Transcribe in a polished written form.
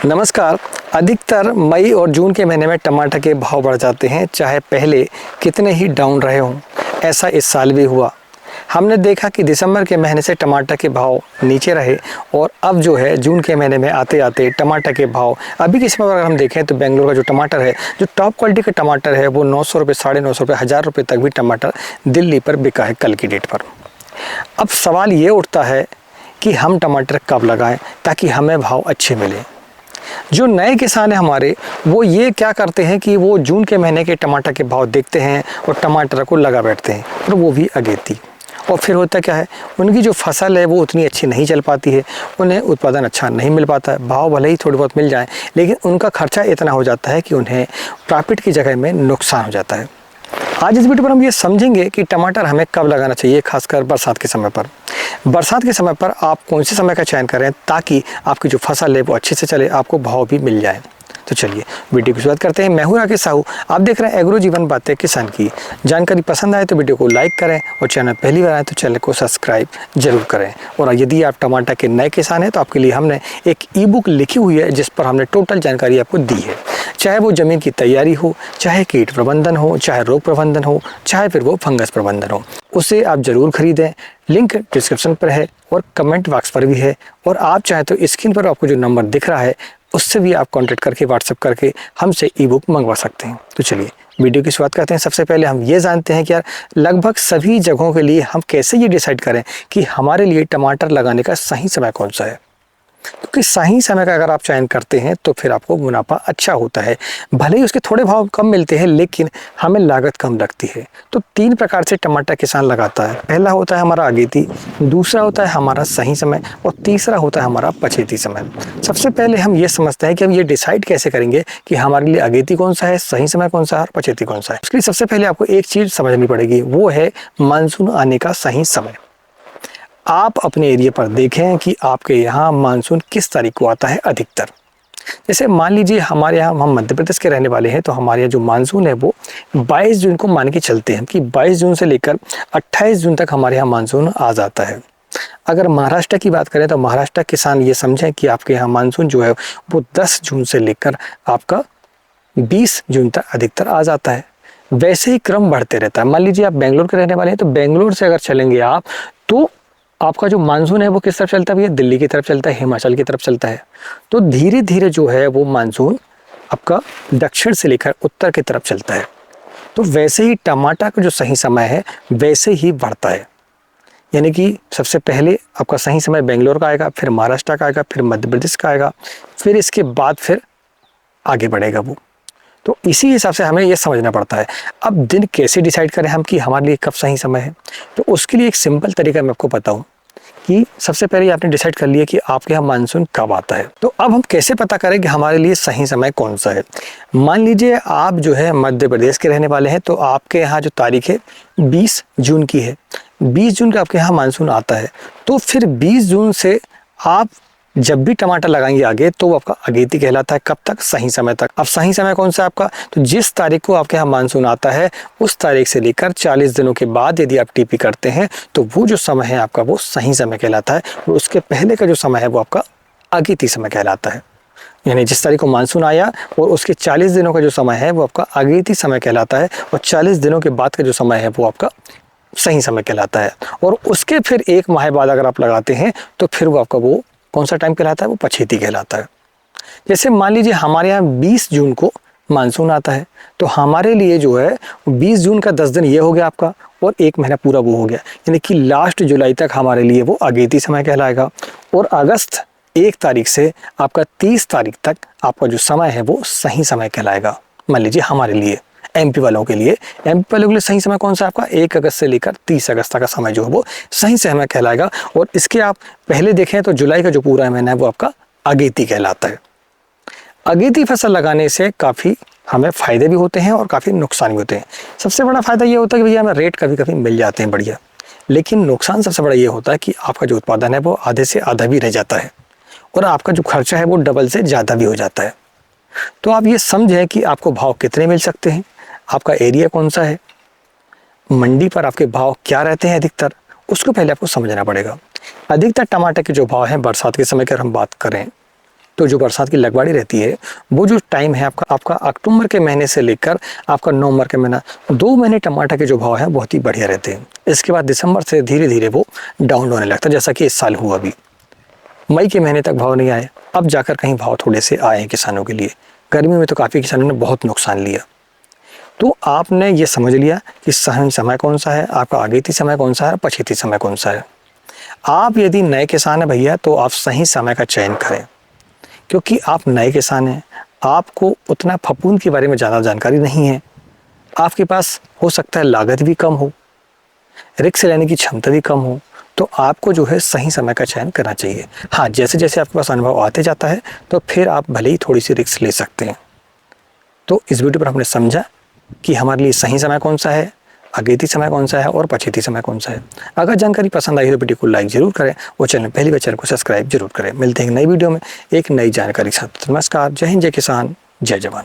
नमस्कार। अधिकतर मई और जून के महीने में टमाटर के भाव बढ़ जाते हैं, चाहे पहले कितने ही डाउन रहे हों। ऐसा इस साल भी हुआ। हमने देखा कि दिसंबर के महीने से टमाटर के भाव नीचे रहे और अब जो है जून के महीने में आते आते टमाटर के भाव अभी के समय पर अगर हम देखें तो बेंगलोर का जो टमाटर है, जो टॉप क्वालिटी का टमाटर है, वो 900 रुपये, 950 रुपये, 1000 रुपये तक भी टमाटर दिल्ली पर बिका है कल की डेट पर। अब सवाल ये उठता है कि हम टमाटर कब लगाएं ताकि हमें भाव अच्छे मिले। जो नए किसान हैं हमारे, वो ये क्या करते हैं कि वो जून के महीने के टमाटर के भाव देखते हैं और टमाटर को लगा बैठते हैं, और वो भी अगेती। और फिर होता क्या है, उनकी जो फसल है वो उतनी अच्छी नहीं चल पाती है, उन्हें उत्पादन अच्छा नहीं मिल पाता है। भाव भले ही थोड़ी बहुत मिल जाए, लेकिन उनका खर्चा इतना हो जाता है कि उन्हें प्रॉफिट की जगह में नुकसान हो जाता है। आज इस वीडियो पर हम ये समझेंगे कि टमाटर हमें कब लगाना चाहिए, खासकर बरसात के समय पर। बरसात के समय पर आप कौन से समय का चयन करें ताकि आपकी जो फसल है वो अच्छे से चले, आपको भाव भी मिल जाए। तो चलिए वीडियो की शुरुआत करते हैं। मैं हूं राकेश साहू, आप देख रहे हैं एग्रो जीवन बातें किसान की। जानकारी पसंद आए तो वीडियो को लाइक करें और चैनल पहली बार आए तो चैनल को सब्सक्राइब जरूर करें। और यदि आप टमाटर के नए किसान हैं तो आपके लिए हमने एक ई बुक लिखी हुई है जिस पर हमने टोटल जानकारी आपको दी है। चाहे वो ज़मीन की तैयारी हो, चाहे कीट प्रबंधन हो, चाहे रोग प्रबंधन हो, चाहे फिर वो फंगस प्रबंधन हो, उसे आप ज़रूर खरीदें। लिंक डिस्क्रिप्शन पर है और कमेंट बॉक्स पर भी है। और आप चाहे तो स्क्रीन पर आपको जो नंबर दिख रहा है उससे भी आप कांटेक्ट करके व्हाट्सएप करके हमसे ई बुक मंगवा सकते हैं। तो चलिए वीडियो की शुरुआत करते हैं। सबसे पहले हम ये जानते हैं कि यार लगभग सभी जगहों के लिए हम कैसे ये डिसाइड करें कि हमारे लिए टमाटर लगाने का सही समय कौन सा है। क्योंकि सही समय का अगर आप चयन करते हैं तो फिर आपको मुनाफा अच्छा होता है। भले ही उसके थोड़े भाव कम मिलते हैं लेकिन हमें लागत कम लगती है। तो 3 प्रकार से टमाटर किसान लगाता है। पहला होता है हमारा अगेती, दूसरा होता है हमारा सही समय और तीसरा होता है हमारा पछेती समय। सबसे पहले हम ये समझते हैं कि हम ये डिसाइड कैसे करेंगे कि हमारे लिए अगेती कौन सा है, सही समय कौन सा है और पछेती कौन सा है। उसके लिए सबसे पहले आपको एक चीज़ समझनी पड़ेगी, वो है मानसून आने का सही समय। आप अपने एरिया पर देखें कि आपके यहाँ मानसून किस तारीख को आता है अधिकतर। जैसे मान लीजिए हमारे यहाँ, हम मध्य प्रदेश के रहने वाले हैं, तो हमारे यहाँ जो मानसून है वो 22 जून को मान के चलते हैं कि 22 जून से लेकर 28 जून तक हमारे यहाँ मानसून आ जाता है। अगर महाराष्ट्र की बात करें तो महाराष्ट्र किसान ये समझें कि आपके यहाँ मानसून जो है वो 10 जून से लेकर आपका 20 जून तक अधिकतर आ जाता है। वैसे ही क्रम बढ़ते रहता है। मान लीजिए आप बेंगलोर के रहने वाले हैं, तो बेंगलोर से अगर चलेंगे आप तो आपका जो मानसून है वो किस तरफ चलता है भैया, दिल्ली की तरफ चलता है, हिमाचल की तरफ चलता है। तो धीरे धीरे जो है वो मानसून आपका दक्षिण से लेकर उत्तर की तरफ चलता है। तो वैसे ही टमाटर का जो सही समय है वैसे ही बढ़ता है। यानी कि सबसे पहले आपका सही समय बेंगलोर का आएगा, फिर महाराष्ट्र का आएगा, फिर मध्य प्रदेश का आएगा, फिर इसके बाद फिर आगे बढ़ेगा वो। तो इसी हिसाब से हमें ये समझना पड़ता है। अब दिन कैसे डिसाइड करें हम कि हमारे लिए कब सही समय है, तो उसके लिए एक सिंपल तरीका मैं आपको बताऊं कि सबसे पहले आपने डिसाइड कर लिया कि आपके यहाँ मानसून कब आता है। तो अब हम कैसे पता करें कि हमारे लिए सही समय कौन सा है। मान लीजिए आप जो है मध्य प्रदेश के रहने वाले हैं, तो आपके यहाँ जो तारीख है 20 जून की है। 20 जून का आपके यहाँ मानसून आता है। तो फिर 20 जून से आप जब भी टमाटर लगाएंगे आगे तो वो आपका अगेती कहलाता है। कब तक, सही समय तक। अब सही समय कौन सा है आपका, तो जिस तारीख को आपके यहाँ मानसून आता है उस तारीख से लेकर 40 दिनों के बाद यदि आप टीपी करते हैं तो वो जो समय है आपका वो सही समय कहलाता है। और उसके पहले का जो समय है वो आपका अगेती समय कहलाता है। यानी जिस तारीख को मानसून आया और उसके 40 दिनों का जो समय है वो आपका अगेती समय कहलाता है, और 40 दिनों के बाद का जो समय है वो आपका सही समय कहलाता है। और उसके फिर 1 माह बाद अगर आप लगाते हैं तो फिर वो आपका वो कौन सा टाइम कहलाता है, वो पछेती कहलाता है। जैसे मान लीजिए हमारे यहाँ 20 जून को मानसून आता है, तो हमारे लिए जो है 20 जून का 10 दिन ये हो गया आपका, और 1 महीना पूरा वो हो गया। यानी कि लास्ट जुलाई तक हमारे लिए वो अगेती समय कहलाएगा। और अगस्त 1 तारीख से आपका 30 तारीख तक आपका जो समय है वो सही समय कहलाएगा। मान लीजिए हमारे लिए, एमपी वालों के लिए सही समय कौन सा है आपका, 1 अगस्त से लेकर 30 अगस्त तक का समय जो है वो सही समय कहलाएगा। और इसके आप पहले देखें तो जुलाई का जो पूरा महीना है वो आपका अगेती कहलाता है। अगेती फसल लगाने से काफ़ी हमें फ़ायदे भी होते हैं और काफ़ी नुकसान भी होते हैं। सबसे बड़ा फ़ायदा ये होता है कि भैया हमें रेट कभी कभी मिल जाते हैं बढ़िया, लेकिन नुकसान सबसे बड़ा ये होता है कि आपका जो उत्पादन है वो आधे से आधा भी रह जाता है और आपका जो खर्चा है वो डबल से ज़्यादा भी हो जाता है। तो आप ये समझें कि आपको भाव कितने मिल सकते हैं, आपका एरिया कौन सा है, मंडी पर आपके भाव क्या रहते हैं अधिकतर, उसको पहले आपको समझना पड़ेगा। अधिकतर टमाटर के जो भाव हैं बरसात के समय की अगर हम बात करें तो जो बरसात की लगबाड़ी रहती है, वो जो टाइम है आपका अक्टूबर के महीने से लेकर आपका नवंबर के महीना, 2 महीने टमाटर के जो भाव हैं बहुत ही बढ़िया रहते हैं। इसके बाद दिसंबर से धीरे धीरे वो डाउन होने लगता है, जैसा कि इस साल हुआ अभी। मई के महीने तक भाव नहीं आए, अब जाकर कहीं भाव थोड़े से आए हैं किसानों के लिए। गर्मी में तो काफ़ी किसानों ने बहुत नुकसान लिया। तो आपने ये समझ लिया कि सही समय कौन सा है, आपका आगेती समय कौन सा है, पछेती समय कौन सा है। आप यदि नए किसान हैं भैया, तो आप सही समय का चयन करें, क्योंकि आप नए किसान हैं, आपको उतना फफूंद के बारे में ज़्यादा जानकारी नहीं है। आपके पास हो सकता है लागत भी कम हो, रिस्क लेने की क्षमता भी कम हो, तो आपको जो है सही समय का चयन करना चाहिए। हाँ, जैसे जैसे आपके पास अनुभव आते जाता है, तो फिर आप भले ही थोड़ी सी रिस्क ले सकते हैं। तो इस वीडियो पर हमने समझा कि हमारे लिए सही समय कौन सा है, अगेती समय कौन सा है और पछेती समय कौन सा है। अगर जानकारी पसंद आई तो वीडियो को लाइक जरूर करें और पहली बार चैनल को सब्सक्राइब जरूर करें। मिलते हैं नई वीडियो में एक नई जानकारी के साथ। नमस्कार, जय हिंद, जय किसान, जय जवान।